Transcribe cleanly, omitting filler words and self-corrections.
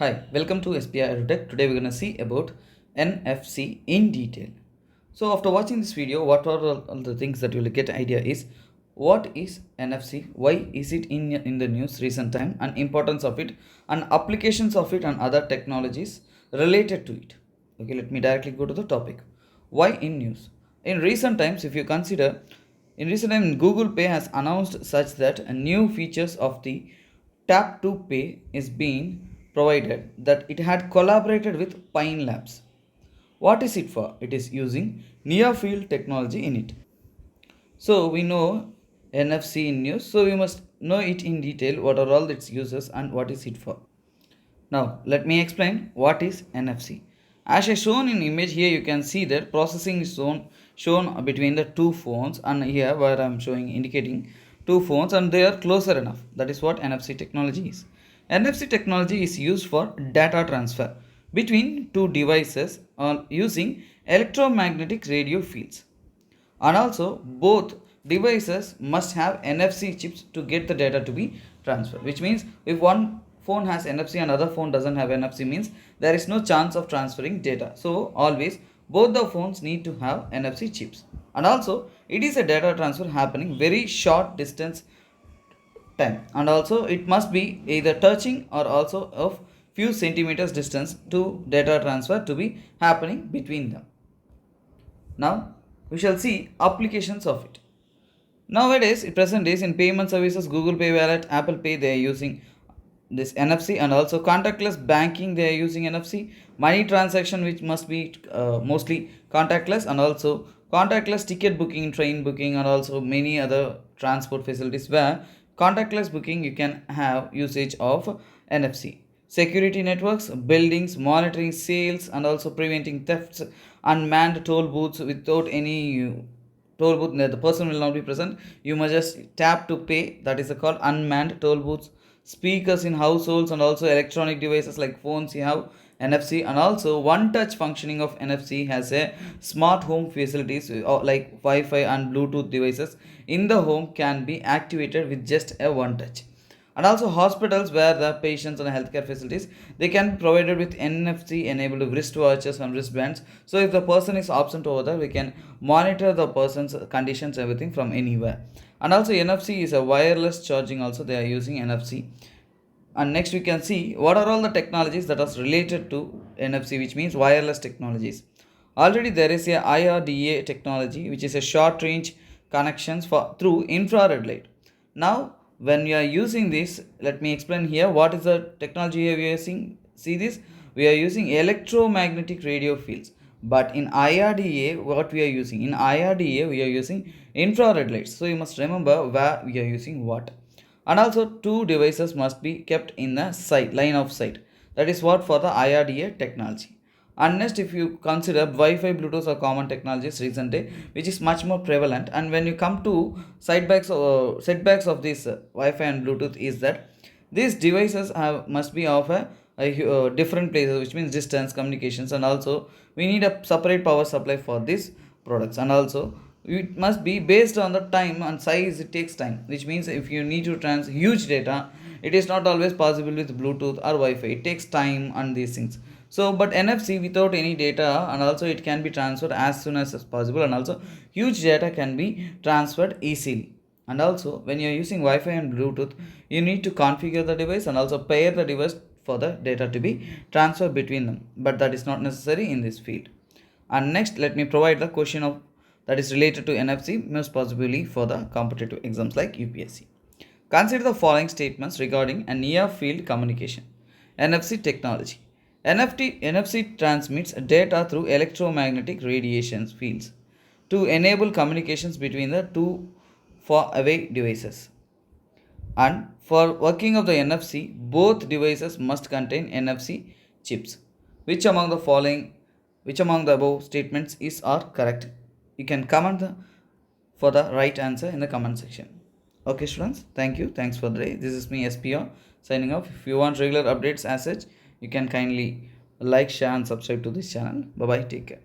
Hi, welcome to SPR edutech. Today we're going to see about NFC in detail. So after watching this video, what are all the things that you'll get idea is what is NFC, why is it in the news recent time, and importance of it, and applications of it and other technologies related to it. Okay, let me directly go to the topic. Why in news? In recent times, if you consider, in recent time Google Pay has announced such that new features of the Tap to Pay is being provided that it had collaborated with Pine Labs. What is it for? It is using near field technology in it. So we know NFC in news, so we must know it in detail what are all its uses and what is it for. Now let me explain what is NFC. As I shown in image here, you can see that processing is shown between the two phones, and here where I am showing indicating two phones and they are closer enough. That is what NFC technology is. NFC technology is used for data transfer between two devices using electromagnetic radio fields. And also both devices must have NFC chips to get the data to be transferred, which means if one phone has NFC and other phone doesn't have NFC, means there is no chance of transferring data. So always both the phones need to have NFC chips, and also it is a data transfer happening very short distance time, and also it must be either touching or also of few centimeters distance to data transfer to be happening between them. Now we shall see applications of it. Nowadays, in present days, in payment services, Google Pay Wallet, Apple Pay, they are using this NFC, and also contactless banking, they are using NFC. Money transaction, which must be mostly contactless, and also contactless ticket booking, train booking, and also many other transport facilities where contactless booking you can have usage of NFC. Security networks, buildings, monitoring sales, and also preventing thefts, unmanned toll booths without any toll booth, the person will not be present, you must just tap to pay, that is called unmanned toll booths. Speakers in households and also electronic devices like phones, you have NFC, and also one touch functioning of NFC has a smart home facilities like Wi-Fi and Bluetooth devices in the home can be activated with just a one touch. And also hospitals where the patients and healthcare facilities, they can be provided with NFC enabled wristwatches and wristbands. So if the person is absent over there, we can monitor the person's conditions, everything from anywhere. And also NFC is a wireless charging, also they are using NFC. And next we can see what are all the technologies that are related to NFC, which means wireless technologies. Already there is a IRDA technology, which is a short range connections for through infrared light. Now when we are using this, let me explain here what is the technology we are using. See this, we are using electromagnetic radio fields, but in IRDA what we are using, in IRDA we are using infrared lights. So you must remember where we are using what. And also two devices must be kept in the sight line of sight, that is what for the IRDA technology. And next, if you consider Wi-Fi, Bluetooth are common technologies recently, which is much more prevalent. And when you come to setbacks of this Wi-Fi and Bluetooth, is that these devices must be of a different places, which means distance communications, and also we need a separate power supply for these products. And also it must be based on the time and size, it takes time, which means if you need to transfer huge data, it is not always possible with Bluetooth or Wi-Fi, it takes time and these things. So but NFC without any data, and also it can be transferred as soon as possible, and also huge data can be transferred easily. And also when you are using Wi-Fi and Bluetooth, you need to configure the device and also pair the device for the data to be transferred between them, but that is not necessary in this field. And next, let me provide the question of that is related to NFC, most possibly for the competitive exams like UPSC. Consider the following statements regarding a near field communication. NFC technology. NFC transmits data through electromagnetic radiation fields to enable communications between the two far away devices. And for working of the NFC, both devices must contain NFC chips. Which among the following, which among the above statements is or correct? You can comment for the right answer in the comment section. Okay students, thank you, thanks for the day. This is me SPR signing off. If you want regular updates as such, you can kindly like, share and subscribe to this channel. Bye bye, take care.